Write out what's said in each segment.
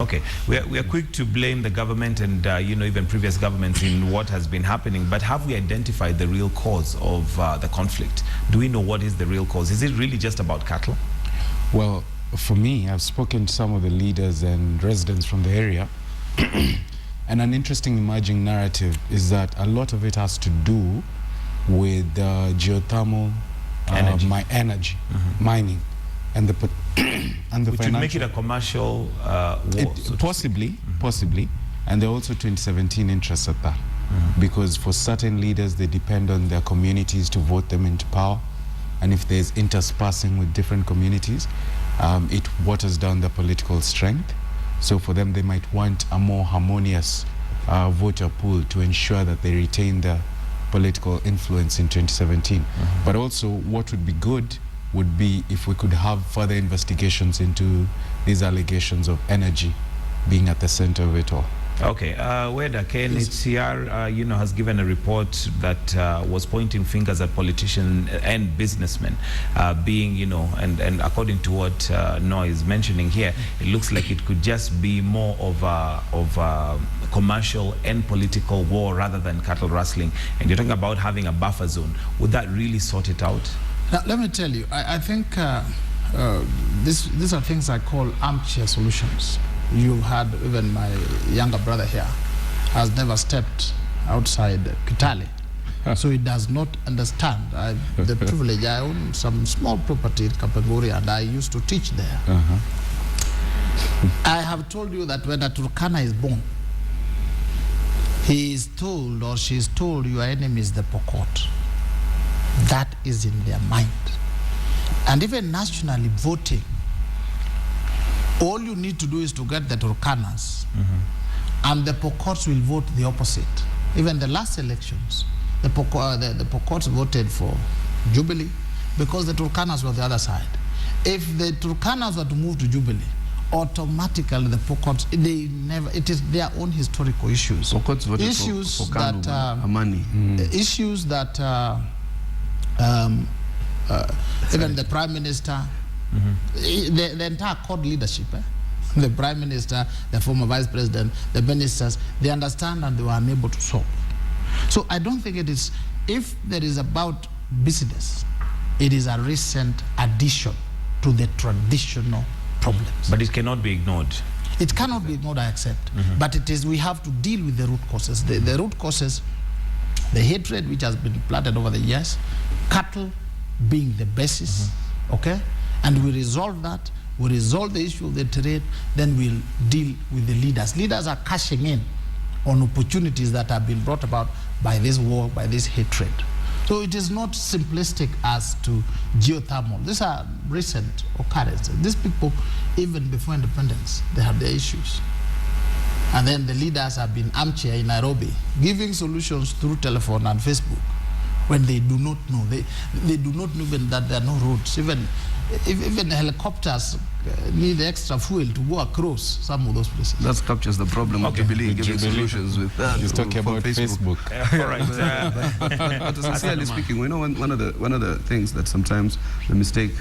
Okay, we are quick to blame the government and even previous governments in what has been happening, but have we identified the real cause of the conflict? Do we know what is the real cause? Is it really just about cattle? Well, for me, I've spoken to some of the leaders and residents from the area, and an interesting emerging narrative is that a lot of it has to do with geothermal energy, mining, and the which would make it a commercial war. Possibly, and there are also 2017 interests at that, because for certain leaders they depend on their communities to vote them into power, and if there's interspersing with different communities, it waters down their political strength. So for them, they might want a more harmonious voter pool to ensure that they retain their political influence in 2017. But also, what would be good would be if we could have further investigations into these allegations of energy being at the center of it all. Okay, Weda, KNHCR, has given a report that was pointing fingers at politicians and businessmen being, and according to what Noah is mentioning here, it looks like it could just be more of a commercial and political war rather than cattle rustling. And you're talking about having a buffer zone. Would that really sort it out? Now, let me tell you, I think these are things I call armchair solutions. You've had even my younger brother here has never stepped outside Kitale, so he does not understand. The privilege, I own some small property in Kapenguri and I used to teach there. I have told you that when a Turkana is born, he is told or she is told your enemy is the Pokot. That is in their mind. And even nationally voting, all you need to do is to get the Turkanas, and the Pokots will vote the opposite. Even the last elections, the Pokots voted for Jubilee because the Turkanas were the other side. If the Turkanas were to move to Jubilee, automatically the Pokots, it is their own historical issues. Pokots voted issues for that Amani. Issues that even the Prime Minister, the entire court leadership, the Prime Minister, the former Vice President, the ministers, they understand and they were unable to solve. So I don't think it is, if there is about business, it is a recent addition to the traditional problems. But it cannot be ignored. It cannot be ignored, I accept. But it is, we have to deal with the root causes. The root causes, the hatred which has been planted over the years, cattle being the basis, okay? And we resolve that, we resolve the issue of the terrain, then we'll deal with the leaders. Leaders are cashing in on opportunities that have been brought about by this war, by this hatred. So it is not simplistic as to geothermal. These are recent occurrences. These people, even before independence, they have their issues. And then the leaders have been armchair in Nairobi, giving solutions through telephone and Facebook when they do not know. They do not know even that there are no roads. Even helicopters need extra fuel to go across some of those places. That captures the problem of Jubilee giving solutions with that. He's talking about Facebook. All right. But sincerely speaking, we know one of the things that sometimes the mistake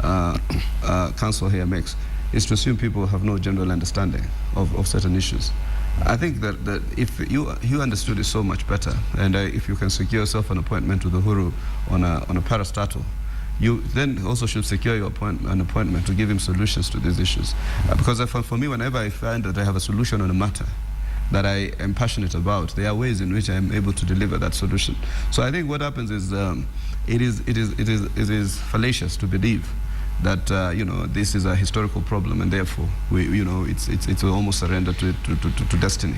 council here makes is to assume people have no general understanding of certain issues. I think that if you understood it so much better, and if you can secure yourself an appointment with Uhuru on a parastatal, you then also should secure your an appointment to give him solutions to these issues. Because for me, whenever I find that I have a solution on a matter that I am passionate about, there are ways in which I am able to deliver that solution. So I think what happens is it is fallacious to believe that this is a historical problem and therefore we it's almost surrender to destiny.